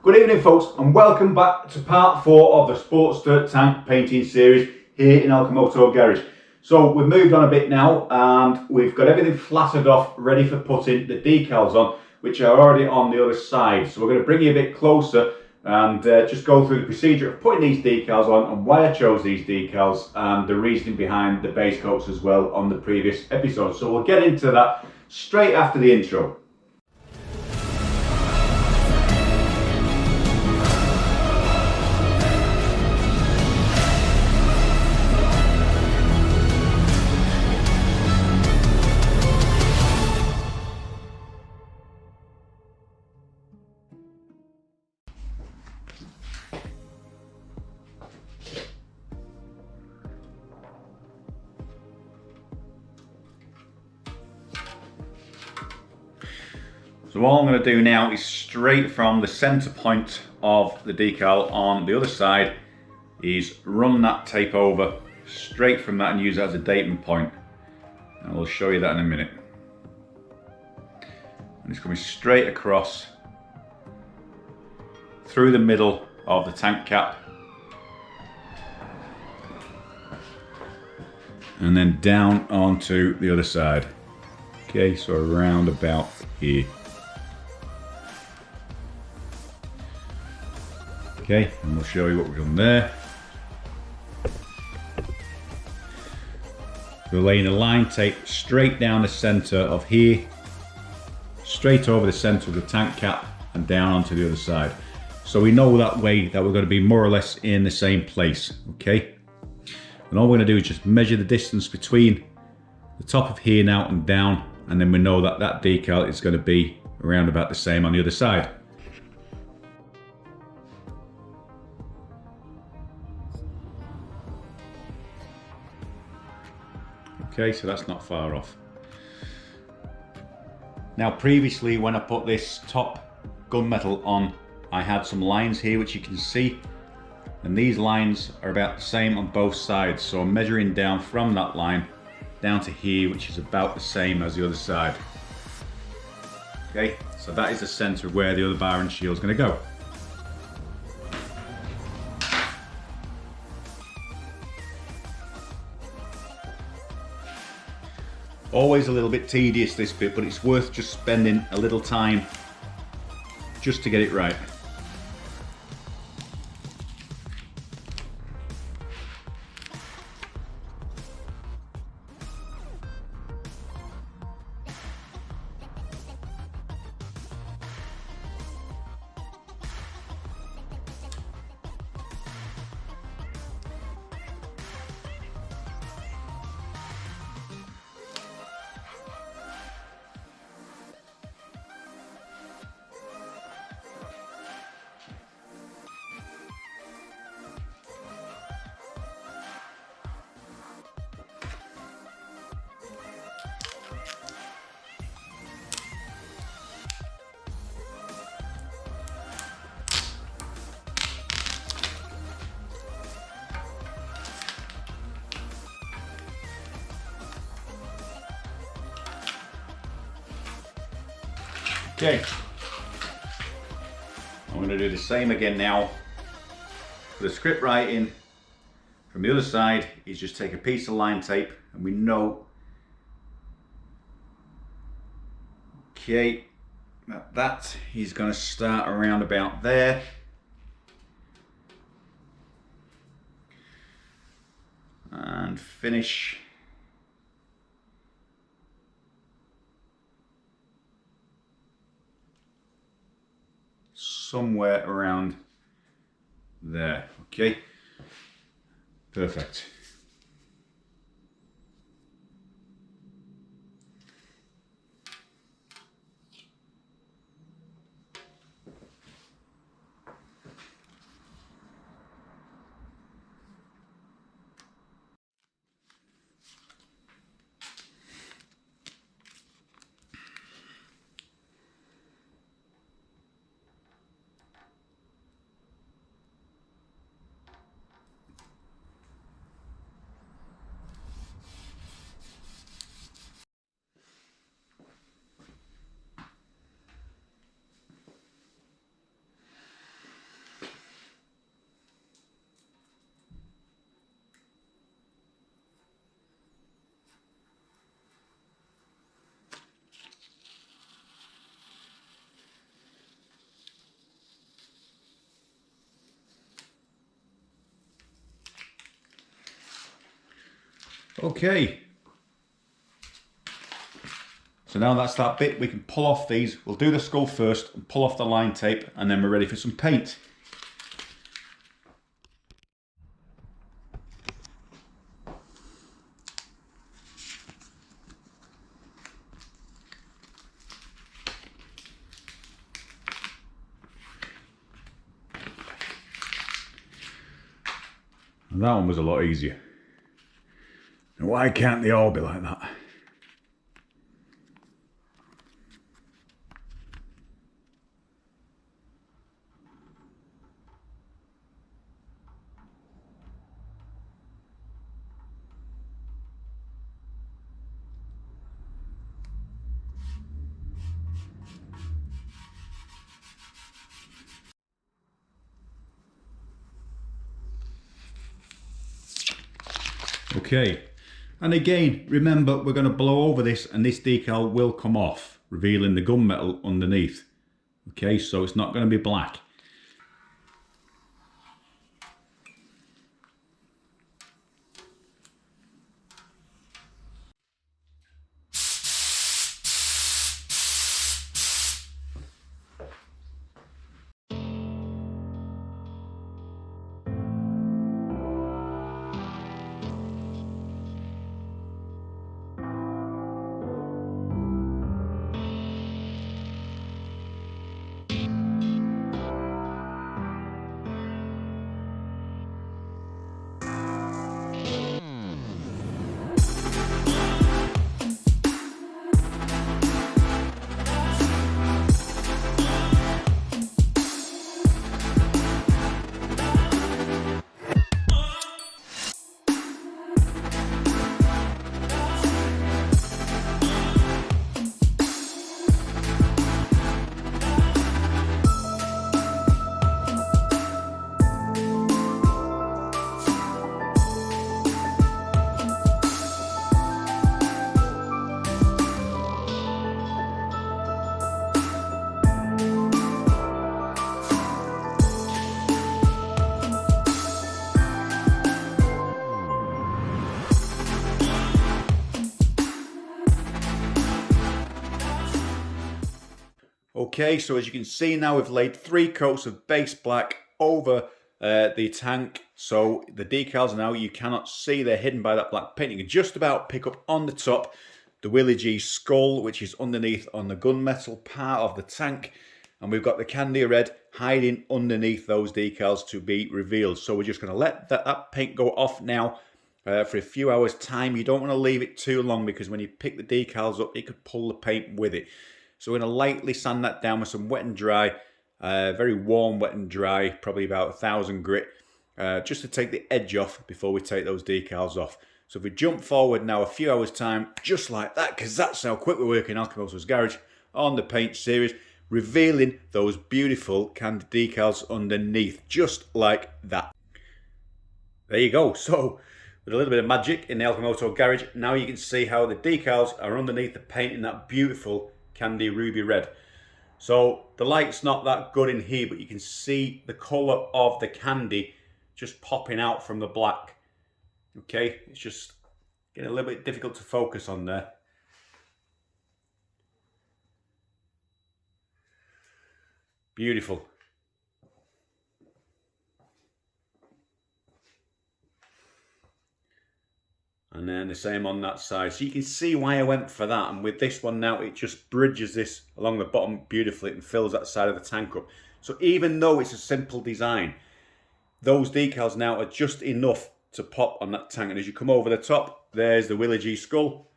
Good evening folks, and welcome back to part 4 of the Sportster tank painting series here in ALCHEMOTO garage. So we've moved on a bit now and we've got everything flattered off, ready for putting the decals on, which are already on the other side. So we're going to bring you a bit closer and just go through the procedure of putting these decals on and why I chose these decals and the reasoning behind the base coats as well on the previous episode. So we'll get into that straight after the intro. So all I'm going to do now is straight from the center point of the decal on the other side is run that tape over straight from that and use that as a datum point. And I'll show you that in a minute. And it's coming straight across through the middle of the tank cap and then down onto the other side. Okay, so around about here. Okay, and we'll show you what we've done there. We're laying a line tape straight down the center of here, straight over the center of the tank cap and down onto the other side. So we know that way that we're going to be more or less in the same place, okay? And all we're going to do is just measure the distance between the top of here now and down, and then we know that that decal is going to be around about the same on the other side. Okay, so that's not far off. Now previously when I put this top gunmetal on, I had some lines here which you can see, and these lines are about the same on both sides, so I'm measuring down from that line down to here, which is about the same as the other side. Okay, so that is the center of where the other bar and shield is going to go. Always a little bit tedious this bit, but it's worth just spending a little time just to get it right. Okay, I'm going to do the same again now. For the script writing from the other side is just take a piece of line tape, and we know, okay, that is going to start around about there. And finish somewhere around there. Okay, perfect. Okay. So now that's that bit, we can pull off these. We'll do the skull first and pull off the line tape, and then we're ready for some paint. And that one was a lot easier. And why can't they all be like that? Okay, and again, remember we're going to blow over this and this decal will come off, revealing the gunmetal underneath. Okay, so it's not going to be black. Okay, so as you can see now, we've laid 3 coats of base black over the tank. So the decals now, you cannot see, they're hidden by that black paint. You can just about pick up on the top the Willie G skull, which is underneath on the gunmetal part of the tank. And we've got the candy red hiding underneath those decals to be revealed. So we're just going to let that paint go off now for a few hours time. You don't want to leave it too long, because when you pick the decals up, it could pull the paint with it. So we're going to lightly sand that down with some wet and dry, very warm wet and dry, probably about 1000 grit, just to take the edge off before we take those decals off. So if we jump forward now a few hours time, just like that, because that's how quick we work in ALCHEMOTO's garage on the paint series, revealing those beautiful candy decals underneath, just like that. There you go. So with a little bit of magic in the ALCHEMOTO garage, now you can see how the decals are underneath the paint in that beautiful candy ruby red. So the light's not that good in here, but you can see the colour of the candy just popping out from the black. Okay, it's just getting a little bit difficult to focus on there. Beautiful. And then the same on that side. So you can see why I went for that. And with this one now, it just bridges this along the bottom beautifully and fills that side of the tank up. So even though it's a simple design, those decals now are just enough to pop on that tank. And as you come over the top, there's the Willie G skull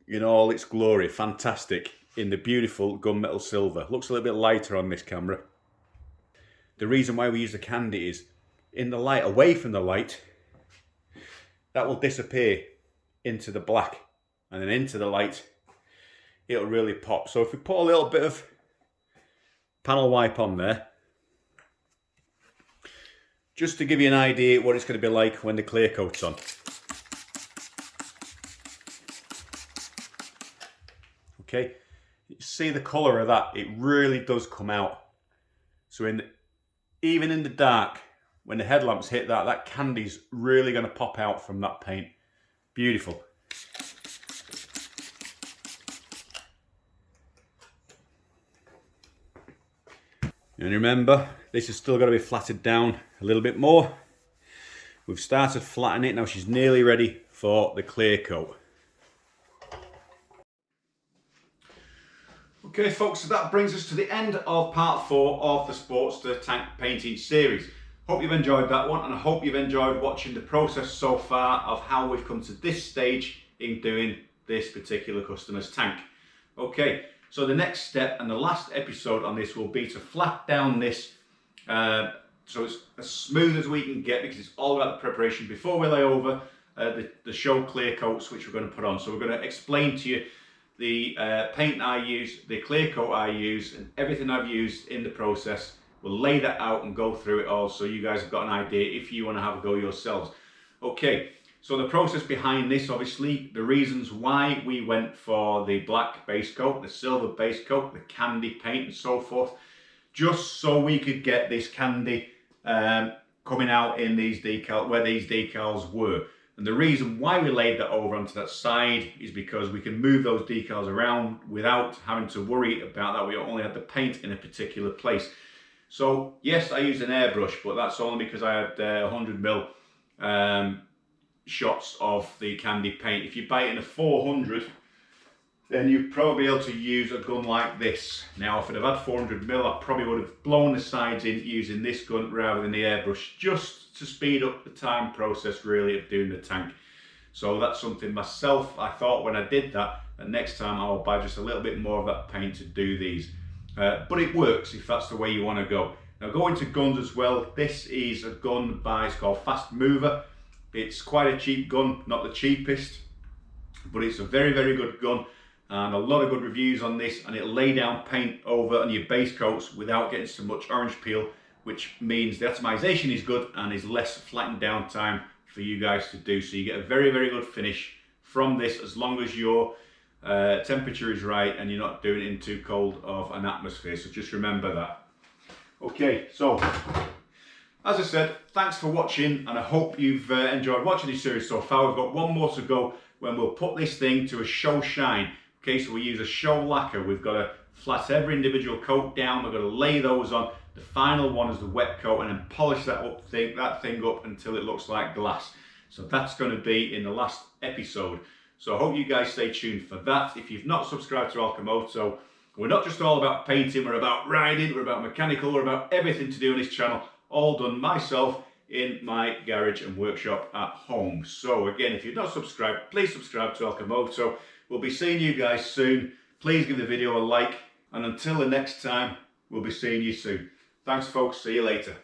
in all its glory. Fantastic in the beautiful gunmetal silver. Looks a little bit lighter on this camera. The reason why we use the candy is in the light, away from the light, that will disappear into the black, and then into the light it'll really pop. So if we put a little bit of panel wipe on there, just to give you an idea what it's going to be like when the clear coat's on. Okay, you see the colour of that, it really does come out. So even in the dark, when the headlamps hit that candy's really going to pop out from that paint. Beautiful. And remember, this has still got to be flattened down a little bit more. We've started flattening it, now she's nearly ready for the clear coat. Okay folks, so that brings us to the end of part 4 of the Sportster tank painting series. Hope you've enjoyed that one, and I hope you've enjoyed watching the process so far of how we've come to this stage in doing this particular customer's tank. Okay, so the next step and the last episode on this will be to flat down this so it's as smooth as we can get, because it's all about the preparation before we lay over the show clear coats which we're going to put on. So we're going to explain to you the paint I use, the clear coat I use, and everything I've used in the process. We'll lay that out and go through it all so you guys have got an idea if you want to have a go yourselves. Okay, so the process behind this, obviously, the reasons why we went for the black base coat, the silver base coat, the candy paint and so forth, just so we could get this candy coming out in these decals, where these decals were. And the reason why we laid that over onto that side is because we can move those decals around without having to worry about that. We only had the paint in a particular place. So yes, I used an airbrush, but that's only because I had 100mm shots of the candy paint. If you buy it in a 400, then you'd probably be able to use a gun like this. Now, if I'd have had 400mm, I probably would have blown the sides in using this gun rather than the airbrush, just to speed up the time process really of doing the tank. So that's something myself, I thought when I did that, and next time I'll buy just a little bit more of that paint to do these. But it works if that's the way you want to go. Now, going to guns as well, this is a gun it's called Fast Mover. It's quite a cheap gun, not the cheapest, but it's a very, very good gun. And a lot of good reviews on this, and it'll lay down paint over on your base coats without getting so much orange peel, which means the atomization is good and is less flattened down time for you guys to do. So you get a very, very good finish from this, as long as your temperature is right and you're not doing it in too cold of an atmosphere. So just remember that. Okay, so as I said, thanks for watching, and I hope you've enjoyed watching this series so far. We've got one more to go when we'll put this thing to a show shine. Okay, so we use a show lacquer. We've got to flat every individual coat down. We've got to lay those on. The final one is the wet coat, and then polish that thing up until it looks like glass. So that's going to be in the last episode. So I hope you guys stay tuned for that. If you've not subscribed to ALCHEMOTO, we're not just all about painting, we're about riding, we're about mechanical, we're about everything to do on this channel, all done myself in my garage and workshop at home. So again, if you've not subscribed, please subscribe to ALCHEMOTO. We'll be seeing you guys soon. Please give the video a like, and until the next time, we'll be seeing you soon. Thanks folks, see you later.